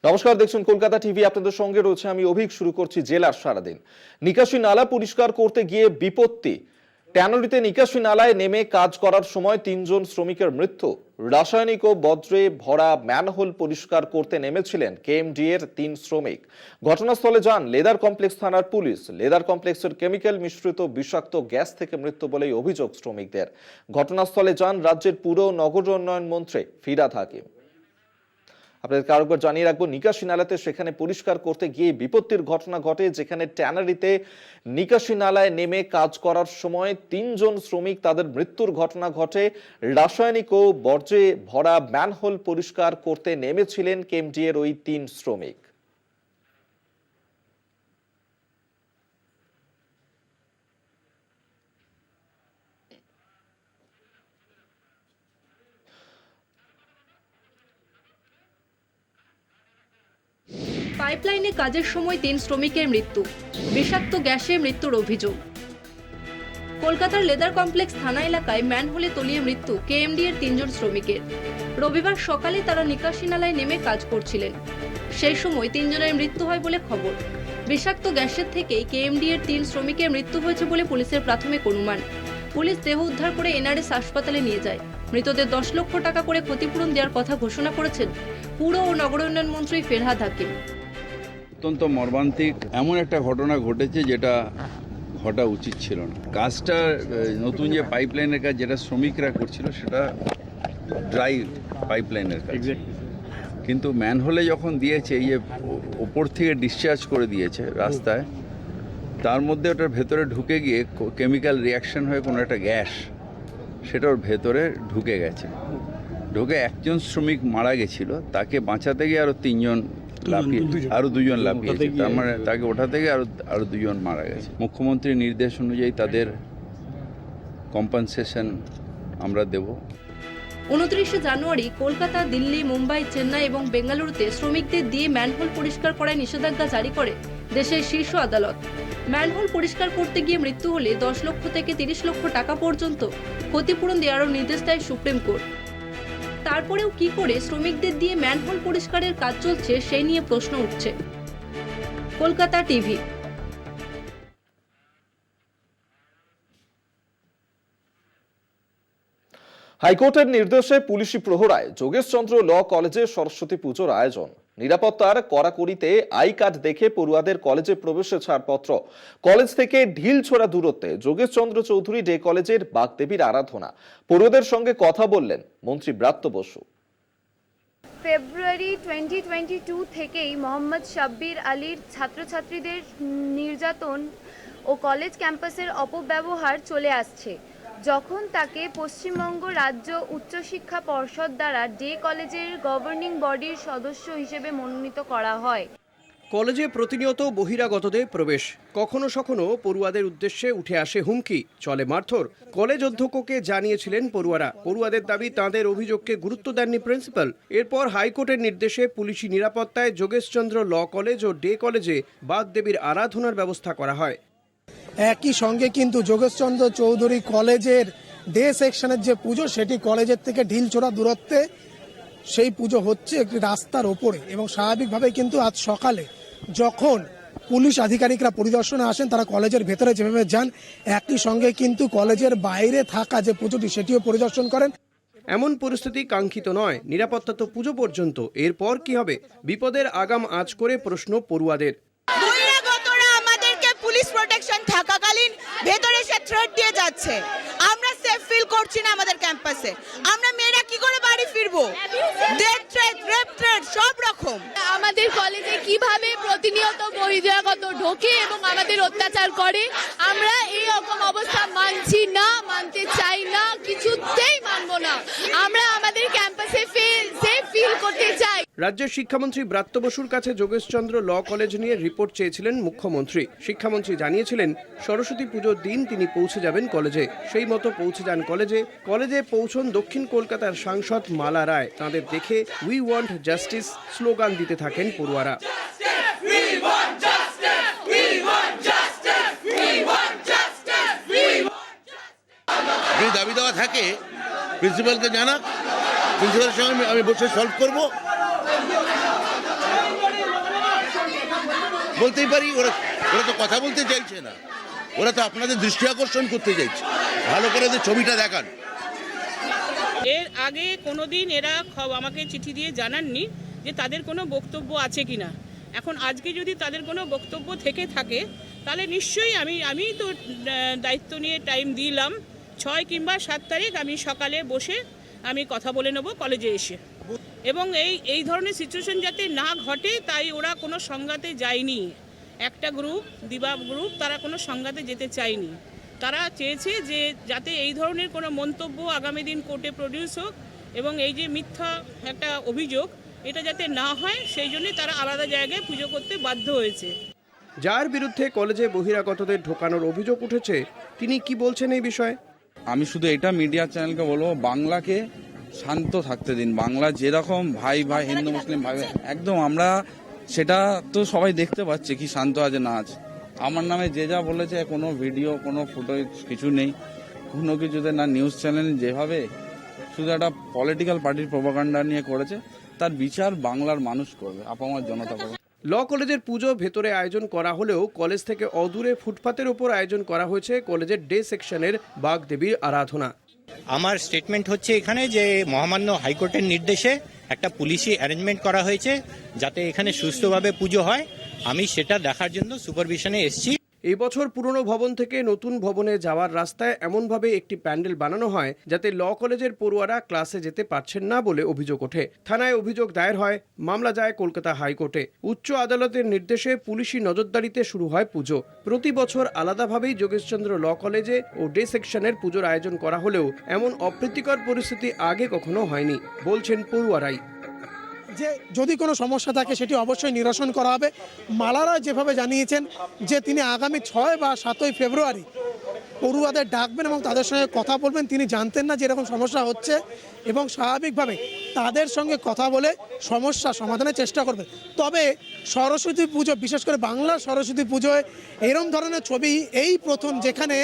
নমস্কার, দেখছেন কলকাতা টিভি। আপনাদের সঙ্গে রয়েছে আমি অভিক। শুরু করছি জেলার সারাদিন। নিকাশি নালা পরিষ্কার করতে গিয়ে বিপত্তি। ট্যানারিতে নিকাশি নালায় নেমে কাজ করার সময় ৩ জন শ্রমিকের মৃত্যু। রাসায়নিক ও বজ্রে ভরা ম্যানহোল পরিষ্কার করতে নেমেছিলেন কেএমডি এর ৩ শ্রমিক। ঘটনাস্থলে যান লেদার কমপ্লেক্স থানার পুলিশ। লেদার কমপ্লেক্সের কেমিক্যাল মিশ্রিত বিষাক্ত গ্যাস থেকে মৃত্যু বলেই অভিযোগ শ্রমিকদের। ঘটনাস্থলে যান রাজ্যের পুর ও নগর উন্নয়ন মন্ত্রী ফিরহাদ হাকিম। আপনাদের আরেকবার জানিয়ে রাখবো, নিকাশি নালাতে সেখানে পরিষ্কার করতে গিয়ে বিপত্তির ঘটনা ঘটে, যেখানে ট্যানারিতে নিকাশি নালায় নেমে কাজ করার সময় ৩ জন শ্রমিক তাদের মৃত্যুর ঘটনা ঘটে। রাসায়নিক ও বর্জ্যে ভরা ম্যানহোল পরিষ্কার করতে নেমেছিলেন কেএমডি এর ওই ৩ শ্রমিক। পাইপলাইনে কাজের সময় ৩ শ্রমিকের মৃত্যু, বিষাক্ত গ্যাসে মৃত্যুর অভিযোগ। কলকাতার লেদার কমপ্লেক্স থানা এলাকায় ম্যানহোলে তলিয়ে মৃত্যু কেএমডি এর ৩ জন শ্রমিকের। রবিবার সকালে তারা নিকাশি নালায় নেমে কাজ করছিলেন। সেই সময় ৩ জনের মৃত্যু হয় বলে খবর। বিষাক্ত গ্যাসের থেকেই কেএমডি এর ৩ শ্রমিকের মৃত্যু হয়েছে বলে পুলিশের প্রাথমিক অনুমান। পুলিশ দেহ উদ্ধার করে এনআরএস হাসপাতালে নিয়ে যায়। মৃতদের ১০ লক্ষ টাকা করে ক্ষতিপূরণ দেওয়ার কথা ঘোষণা করেছেন পুর ও নগর উন্নয়ন মন্ত্রী ফিরহাদ হাকিম। অত্যন্ত মর্মান্তিক এমন একটা ঘটনা ঘটেছে যেটা ঘটা উচিত ছিল না। কাজটা নতুন যে পাইপলাইনের কাজ যেটা শ্রমিকরা করছিল সেটা ড্রাই পাইপলাইনের কাজ, কিন্তু ম্যানহোলে যখন দিয়েছে এই যে ওপর থেকে ডিসচার্জ করে দিয়েছে রাস্তায়, তার মধ্যে ওটার ভেতরে ঢুকে গিয়ে কেমিক্যাল রিয়াকশন হয়ে কোনো একটা গ্যাস সেটা ওর ভেতরে ঢুকে গেছে। ঢুকে একজন শ্রমিক মারা গেছিল, তাকে বাঁচাতে গিয়ে আরও ৩ জন আরো 2 জন লাফিয়েছে। তার মানে তাকে ওঠা থেকে আরো 2 জন মারা গেছে। মুখ্যমন্ত্রীর নির্দেশ অনুযায়ী তাদের কম্পেনসেশন আমরা দেব। ২৯শে জানুয়ারি কলকাতা, দিল্লি, মুম্বাই, চেন্নাই এবং বেঙ্গালুরুতে শ্রমিকদের দিয়ে ম্যানহোল পরিষ্কার করায় নিষেধাজ্ঞা জারি করে দেশের শীর্ষ আদালত। ম্যানহোল পরিষ্কার করতে গিয়ে মৃত্যু হলে ১০ লক্ষ থেকে ৩০ লক্ষ টাকা পর্যন্ত ক্ষতিপূরণ দেওয়ারও নির্দেশ দেয় সুপ্রিম কোর্ট। তারপরেও কি করে শ্রমিকদের দিয়ে ম্যানহোল পরিষ্কারের কাজ চলছে সেই নিয়ে প্রশ্ন উঠছে। কলকাতা টিভি। হাইকোর্টের নির্দেশে পুলিশি প্রহরায় যোগেশচন্দ্র ল কলেজে সরস্বতী পুজোর আয়োজন। নিরাপত্তার কড়াকড়িতে আই কার্ড দেখে পড়ুয়াদের কলেজে প্রবেশের ছাড়পত্র। কলেজ থেকে ঢিলছোড়া দূরত্বে যোগেশচন্দ্র চৌধুরী ডে কলেজের বাগদেবীর আরাধনা। পড়ুয়াদের সঙ্গে কথা বললেন মন্ত্রী ব্রাত্য বসু। ফেব্রুয়ারি 2022 থেকেই মোহাম্মদ শাব্বির আলীর ছাত্রছাত্রীদের নির্যাতন ও কলেজ ক্যাম্পাসের অপব্যবহার চলে আসছে। যখন তাকে পশ্চিমবঙ্গ রাজ্য উচ্চশিক্ষা পর্ষদ দ্বারা ডে কলেজের গভর্নিং বডির সদস্য হিসেবে মনোনীত করা হয়। কলেজে প্রতিনিয়ত বহিরাগতদের প্রবেশ, কখনো সখনো পড়ুয়াদের উদ্দেশ্যে উঠে আসে হুমকি, চলে মারধর। কলেজ অধ্যক্ষকে জানিয়েছিলেন পড়ুয়ারা। পড়ুয়াদের দাবি তাঁদের অভিযোগকে গুরুত্ব দেননি প্রিন্সিপাল। এরপর হাইকোর্টের নির্দেশে পুলিশি নিরাপত্তায় যোগেশচন্দ্র ল কলেজ ও ডে কলেজে বাগদেবীর আরাধনার ব্যবস্থা করা হয়। একই সঙ্গে কিন্তু যোগেশচন্দ্র চৌধুরী কলেজের ডে সেকশনের যে পুজো, সেটি কলেজের থেকে ঢিলছোড়া দূরত্বে সেই পুজো হচ্ছে একটি রাস্তার ওপরে। এবং স্বাভাবিকভাবে কিন্তু আজ সকালে যখন পুলিশ আধিকারিকরা পরিদর্শনে আসেন, তারা কলেজের ভেতরে যেভাবে যান, একই সঙ্গে কিন্তু কলেজের বাইরে থাকা যে পুজোটি সেটিও পরিদর্শন করেন। এমন পরিস্থিতি কাঙ্ক্ষিত নয়। নিরাপত্তা তো পুজো পর্যন্ত, এরপর কি হবে? বিপদের আগাম আঁচ করে প্রশ্ন পড়ুয়াদের। বহিরাগতরা আমাদেরকে পুলিশ প্রোটেকশন থাকাকালীন ভেতরে সে থ্রেট দিয়ে যাচ্ছে। আমরা সেফ ফিল করছি না আমাদের ক্যাম্পাসে। আমরা মেয়েরা কি করে বাড়ি ফিরবো? ডেথ থ্রেট, রেপ থ্রেট সব রকম। আমাদের কলেজে কিভাবে প্রতিনিয়ত বহিরাগত ঢোকে এবং আমাদের অত্যাচার করে, আমরা এই রকম অবস্থা মানছি না, মানতে চাই না, কিছুতেই মানবো না। আমরা আমাদের ক্যাম্পাসে সেফ ফিল করতে চাই। রাজ্যের শিক্ষামন্ত্রী ব্রাত্য বসুর কাছে যোগেশচন্দ্র ল কলেজ নিয়ে রিপোর্ট চেয়েছিলেন মুখ্যমন্ত্রী। শিক্ষামন্ত্রী জানিয়েছিলেন সরস্বতী পুজোর দিন তিনি পৌঁছে যাবেন কলেজে। সেই মতো পৌঁছে যান কলেজে। কলেজে পৌঁছন দক্ষিণ কলকাতার সাংসদ মালা রায়। তাঁদের দেখে উই ওয়ান্ট জাস্টিস স্লোগান দিতে থাকেন পড়ুয়ারা। দাবি দেওয়া থাকে প্রিন্সিপালকে জানাক, প্রিন্সিপালের সঙ্গে আমি বসে সলভ করবো। বলতেই পারি, ওরা ওরা তো কথা বলতে চাইছে না, ওরা তো আপনাদের দৃষ্টি আকর্ষণ করতে চাইছে। ভালো করে ওদের ছবিটা দেখান। এর আগে কোনোদিন এরা আমাকে চিঠি দিয়ে জানাননি যে তাদের কোনো বক্তব্য আছে কিনা। এখন আজকে যদি তাদের কোনো বক্তব্য থেকে থাকে তাহলে নিশ্চয়ই আমি তো দায়িত্ব নিয়ে টাইম দিলাম 6 কিংবা 7 তারিখ আমি সকালে বসে আমি কথা বলে নেব কলেজে এসে। এবং এই ধরনের সিচুয়েশন যাতে না ঘটে তাই ওরা কোনো সংঘাতে যায়নি। একটা গ্রুপ, দিবা গ্রুপ, তারা কোনো সংঘাতে যেতে চায়নি। তারা চেয়েছে যে যাতে এই ধরনের কোনো মন্তব্য আগামী দিন কোর্টে প্রডিউস হোক এবং এই যে মিথ্যা একটা অভিযোগ এটা যাতে না হয়, সেই জন্যই তারা আলাদা জায়গায় পুজো করতে বাধ্য হয়েছে। যার বিরুদ্ধে কলেজে বহিরাগতদের ঢোকানোর অভিযোগ উঠেছে তিনি কি বলছেন এই বিষয়ে? আমি শুধু এটা মিডিয়া চ্যানেলকে বলবো, বাংলাকে শান্ত থাকতে দিন। বাংলা যেরকম ভাই ভাই, হিন্দু মুসলিম ভাই একদম, আমরা সেটা তো সবাই দেখতে পাচ্ছে কি শান্ত আছে না আছে। আমার নামে যে যা বলেছে, কোনো ভিডিও কোনো ফুটো কিছু নেই, কোনো কিছুতে না। নিউজ চ্যানেল যেভাবে শুধু একটা পলিটিক্যাল পার্টির প্রোপাগান্ডা নিয়ে করেছে, তার বিচার বাংলার মানুষ করবে, আপামর জনতা করবে। ল কলেজের পুজো ভেতরে আয়োজন করা হলেও কলেজ থেকে অদূরে ফুটপাতের ওপর আয়োজন করা হয়েছে কলেজের ডে সেকশনের বাগদেবীর আরাধনা। আমার স্টেটমেন্ট হচ্ছে এখানে যে মহামান্য হাইকোর্টের নির্দেশে একটা পুলিশি অ্যারেঞ্জমেন্ট করা হয়েছে যাতে এখানে সুস্থভাবে পুজো হয়। আমি সেটা দেখার জন্য সুপারভিশনে এসেছি। এই বছর পুরনো ভবন থেকে নতুন ভবনে যাওয়ার রাস্তায় এমনভাবে একটি প্যান্ডেল বানানো হয় যাতে ল কলেজের পড়ুয়ারা ক্লাসে যেতে পারছেন না বলে অভিযোগ ওঠে। থানায় অভিযোগ দায়ের হয়, মামলা যায় কলকাতা হাইকোর্টে। উচ্চ আদালতের নির্দেশে পুলিশি নজরদারিতে শুরু হয় পুজো। প্রতি বছর আলাদাভাবেই যোগেশচন্দ্র ল কলেজে ও ডে সেকশনের পুজোর আয়োজন করা হলেও এমন অপ্রীতিকর পরিস্থিতি আগে কখনো হয়নি বলছেন পড়ুয়ারাই। যে যদি কোনো সমস্যা থাকে সেটি অবশ্যই নিরসন করা হবে। মালারা যেভাবে জানিয়েছেন যে তিনি আগামী 6 বা 7 ফেব্রুয়ারি পড়ুয়াদের ডাকবেন এবং তাদের সঙ্গে কথা বলবেন। তিনি জানতেন না যে এরকম সমস্যা হচ্ছে এবং স্বাভাবিকভাবে তাদের সঙ্গে কথা বলে সমস্যা সমাধানের চেষ্টা করবেন। তবে সরস্বতী পুজো, বিশেষ করে বাংলার সরস্বতী পুজোয় এরকম ধরনের ছবি এই প্রথম, যেখানে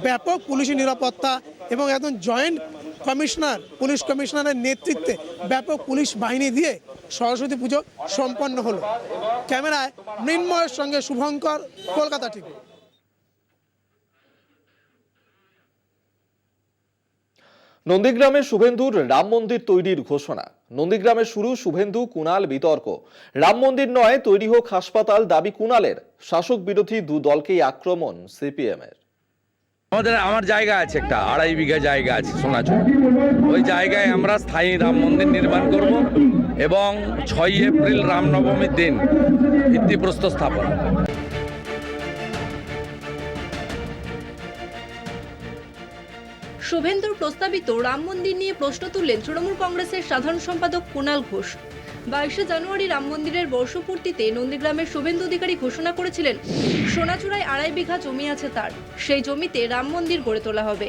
ব্যাপক পুলিশি নিরাপত্তা এবং একজন জয়েন্ট কমিশনার, পুলিশ কমিশনারের নেতৃত্বে ব্যাপক পুলিশ বাহিনী দিয়ে সরস্বতী পুজো সম্পন্ন হলো। ক্যামেরায় মৃন্ময়ের সঙ্গে শুভঙ্কর, কলকাতা টিভি। নন্দীগ্রামে শুভেন্দুর রাম মন্দির তৈরির ঘোষণা। নন্দীগ্রামে শুরু শুভেন্দু কুণাল বিতর্ক। রাম মন্দির নয়, তৈরি হোক হাসপাতাল দাবি কুণালের। শাসক বিরোধী দু দলকেই আক্রমণ সিপিএম এর। আমার জায়গা আছে, একটা 2.5 বিঘা জায়গা আছে সোনাচুর। ওই জায়গায় আমরা স্থায়ী রাম মন্দির নির্মাণ করব এবং 6 এপ্রিল রামনবমীর দিন ভিত্তিপ্রস্তর স্থাপন। শুভেন্দুর প্রস্তাবিত রাম মন্দির নিয়ে প্রশ্ন তুললেন তৃণমূল কংগ্রেসের সাধারণ সম্পাদক কুণাল ঘোষ। 22শে জানুয়ারি রাম মন্দিরের বর্ষপূর্তিতে নন্দীগ্রামের শুভেন্দু অধিকারী ঘোষণা করেছিলেন সোনাচূড়ায় 2.5 বিঘা জমি আছে তার, সেই জমিতে রাম মন্দির গড়ে তোলা হবে।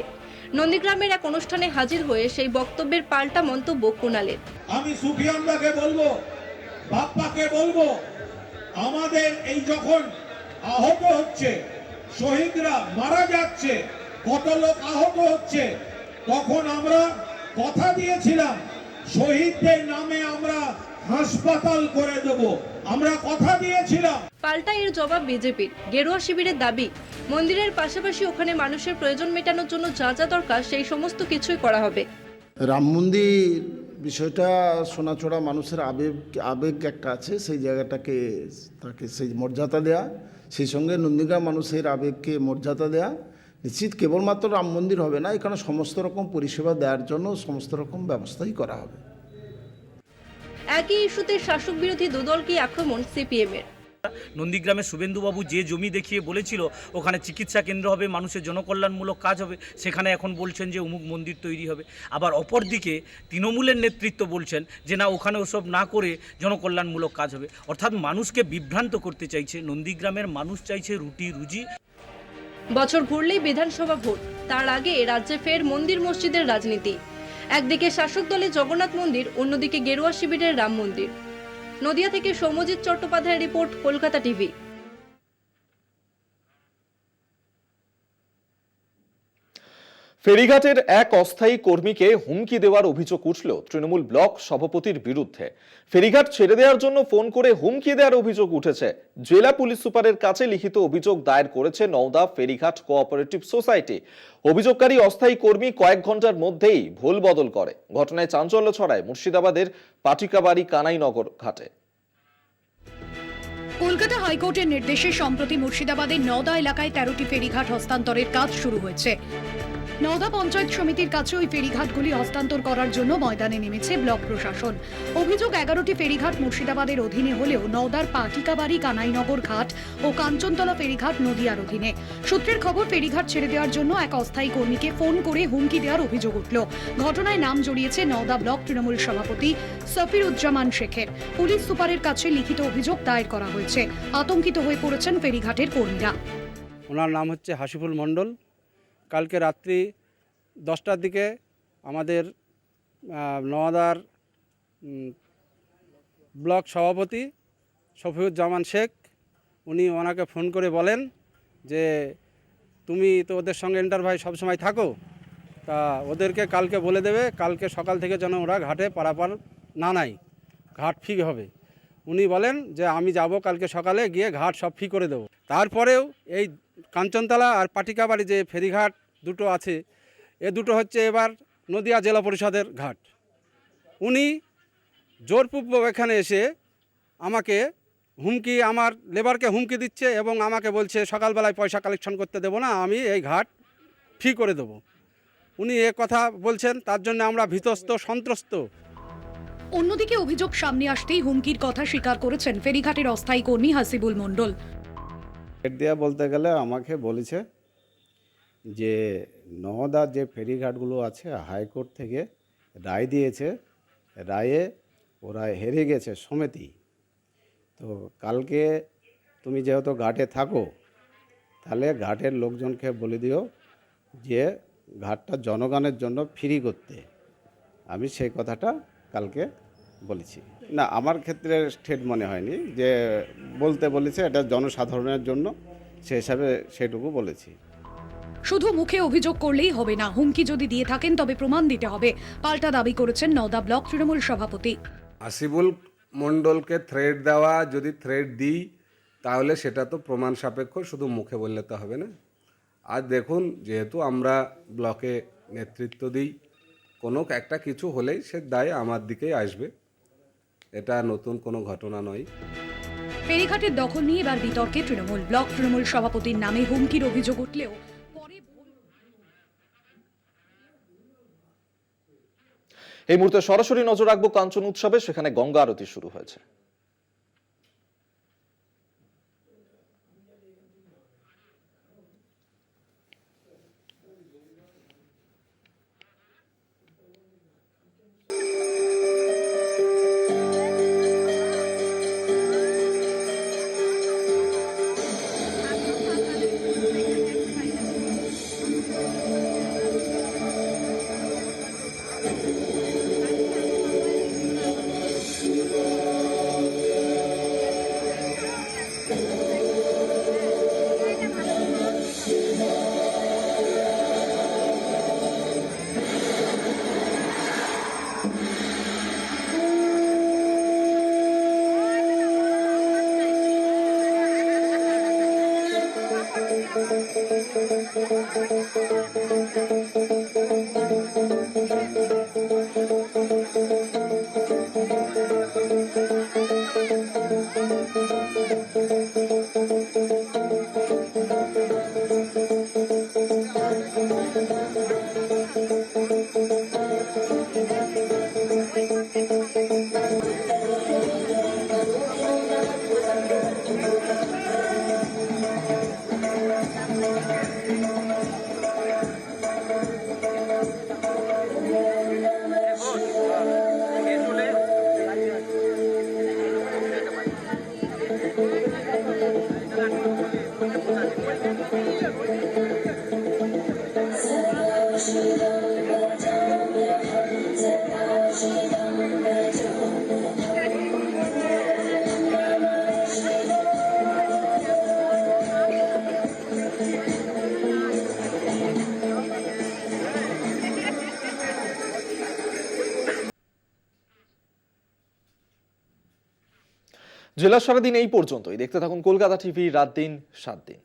নন্দীগ্রামের এক অনুষ্ঠানে হাজির হয়ে সেই বক্তব্যের পাল্টা মন্তব্য কুণালের। আমি সুফিয়ানদাকে বলবো, বাপ্পাকে বলবো, আমাদের এই যখন আহত হচ্ছে, শহীদরা মারা যাচ্ছে, কত লোক আহত হচ্ছে, তখন আমরা কথা দিয়েছিলাম শহীদদের নামে আমরা হাসপাতাল করে দেব, আমরা কথা দিয়েছিলাম। পাল্টা এর জবাব বিজেপির। গেরুয়া শিবিরের দাবি, মন্দিরের পাশাপাশি ওখানে মানুষের প্রয়োজন মেটানোর জন্য যা যা দরকার সেই সমস্ত কিছুই করা হবে। রাম মন্দির বিষয়টা সোনাচূড়া মানুষের আবেগ একটা আছে, সেই জায়গাটাকে তাকে সেই মর্যাদা দেয়া, সেই সঙ্গে নন্দীগ্রাম মানুষের আবেগকে মর্যাদা দেয়া। নিশ্চিত কেবলমাত্র রাম মন্দির হবে না, এখানে সমস্ত রকম পরিষেবা দেওয়ার জন্য সমস্ত রকম ব্যবস্থাই করা হবে। একই ইস্যুতে শাসক বিরোধী দুদলকে আক্রমণ সিপিএম এর। নন্দীগ্রামে শুভেন্দুবাবু যে জমি দেখিয়ে বলেছিল ওখানে চিকিৎসা কেন্দ্র হবে, মানুষের জনকল্যাণমূলক কাজ হবে, সেখানে এখন বলছেন যে অমুক মন্দির তৈরি হবে। আবার অপরদিকে তৃণমূলের নেতৃত্ব বলছেন যে না, ওখানে ওসব না করে জনকল্যাণমূলক কাজ হবে। অর্থাৎ মানুষকে বিভ্রান্ত করতে চাইছে। নন্দীগ্রামের মানুষ চাইছে রুটি রুজি। বছর ঘুরলেই বিধানসভা ভোট, তার আগে রাজ্যে ফের মন্দির মসজিদের রাজনীতি। একদিকে শাসক দলের জগন্নাথ মন্দির, অন্যদিকে গেরুয়া শিবিরের রাম মন্দির। নদিয়া থেকে সৌম্যজিৎ চট্টোপাধ্যায়ের রিপোর্ট, কলকাতা টিভি। ফেরিঘাটের এক অস্থায়ী কর্মীকে হুমকি দেওয়ার অভিযোগ উঠল তৃণমূল ব্লক সভাপতির বিরুদ্ধে। ফেরিঘাট ছেড়ে দেওয়ার জন্য ফোন করে হুমকি দেওয়ার অভিযোগ উঠেছে। জেলা পুলিশ সুপারের কাছে লিখিত অভিযোগ দায়ের করেছে নওদা ফেরিঘাট কোঅপারেটিভ সোসাইটি। অভিযোগকারী অস্থায়ী কর্মী কয়েক ঘন্টার মধ্যেই ভুল বদল করে। ঘটনায় চাঞ্চল্য ছড়ায় মুর্শিদাবাদের পাটিকাবাড়ি কানাইনগর ঘাটে। কলকাতা হাইকোর্টের নির্দেশে সম্প্রতি মুর্শিদাবাদের নওদা এলাকায় 13টি ফেরিঘাট হস্তান্তরের কাজ শুরু হয়েছে। নওদা পঞ্চায়েত সমিতির কাছে ওই ফেরিঘাটগুলি হস্তান্তর করার জন্য ময়দানে নেমেছে ব্লক প্রশাসন। অভিযোগ 11টি ফেরিঘাট মুর্শিদাবাদের অধীনে হলেও নওদার পাটিকাবাড়ি কানাইনগর ঘাট ও কাঞ্চনতলা ফেরিঘাট নদিয়ার অধীনে। সূত্রের খবর, ফেরিঘাট ছেড়ে দেওয়ার জন্য এক অস্থায়ী কর্মীকে ফোন করে হুমকি দেওয়ার অভিযোগ উঠল। ঘটনায় নাম জড়িয়েছে নওদা ব্লক তৃণমূল সভাপতি সফিরুজ্জামান শেখের। পুলিশ সুপারের কাছে লিখিত অভিযোগ দায়ের করা হয়েছে। আতঙ্কিত হয়ে পড়েছেন ফেরিঘাটের কর্মীরা। ওনার নাম হচ্ছে হাসিফুল মণ্ডল। কালকে রাত্রি 10টার দিকে আমাদের নওদার ব্লক সভাপতি সফিউজ্জামান শেখ উনি ওনাকে ফোন করে বলেন যে তুমি তো ওদের সঙ্গে ইন্টারভাই সবসময় থাকো, তা ওদেরকে কালকে বলে দেবে কালকে সকাল থেকে যেন ওরা ঘাটে পারাপার না নাই, ঘাট ফি হবে। উনি বলেন যে আমি যাব কালকে সকালে গিয়ে ঘাট সব ফি করে দেবো। তারপরেও এই কাঞ্চনতলা আর পাটিকাবাড়ি যে ফেরিঘাট দুটো আছে, এ দুটো হচ্ছে এবার নদিয়া জেলা পরিষদের ঘাট। উনি জোরপূর্বক এখানে এসে আমাকে হুমকি, আমার লেবারকে হুমকি দিচ্ছে এবং আমাকে বলছে সকালবেলায় পয়সা কালেকশন করতে দেবো না, আমি এই ঘাট ফি করে দেবো। উনি এ কথা বলছেন, তার জন্য আমরা ভীতস্ত সন্ত্রস্ত। অন্যদিকে অভিযোগ সামনে আসতেই হুমকির কথা স্বীকার করেছেন ফেরিঘাটের অস্থায়ী কর্মী হাসিবুল মণ্ডল। দেয়া বলতে গেলে আমাকে বলেছে যে নওদার যে ফেরিঘাটগুলো আছে হাইকোর্ট থেকে রায় দিয়েছে, রায়ে ওরা হেরে গেছে সমিতি। তো কালকে তুমি যেহেতু ঘাটে থাকো, তাহলে ঘাটের লোকজনকে বলে দিও যে ঘাটটা জনগণের জন্য ফ্রি করতে। আমি সেই কথাটা কালকে বলেছি। না, আমার ক্ষেত্রে স্টেট মনে হয়নি যে বলতে বলেছে, এটা জনসাধারণের জন্য, সে হিসাবে সেটুকু বলেছি। শুধু মুখে অভিযোগ করলেই হবে না, হুমকি যদি দিয়ে থাকেন তবে প্রমাণ দিতে হবে, পাল্টা দাবি করেছেন নওদা ব্লক তৃণমূল সভাপতি। হাসিবুল মণ্ডলকে থ্রেট দেওয়া, যদি থ্রেট দিই তাহলে সেটা তো প্রমাণ সাপেক্ষ, শুধু মুখে বললে তো হবে না। আর দেখুন, যেহেতু আমরা ব্লকে নেতৃত্ব দিই, কোনো একটা কিছু হলেই সে দায় আমার দিকেই আসবে, এটা নতুন কোনো ঘটনা নয়। ফেরিঘাটের দখল নিয়ে এবার বিতর্কে তৃণমূল। ব্লক তৃণমূল সভাপতির নামে হুমকির অভিযোগ উঠলেও এই মুহূর্তে সরাসরি নজর রাখবো কাঞ্চন উৎসবে। সেখানে গঙ্গা আরতি শুরু হয়েছে। জেলার সারাদিন এই পর্যন্তই। দেখতে থাকুন কলকাতা টিভি, রাত দিন 7 দিন।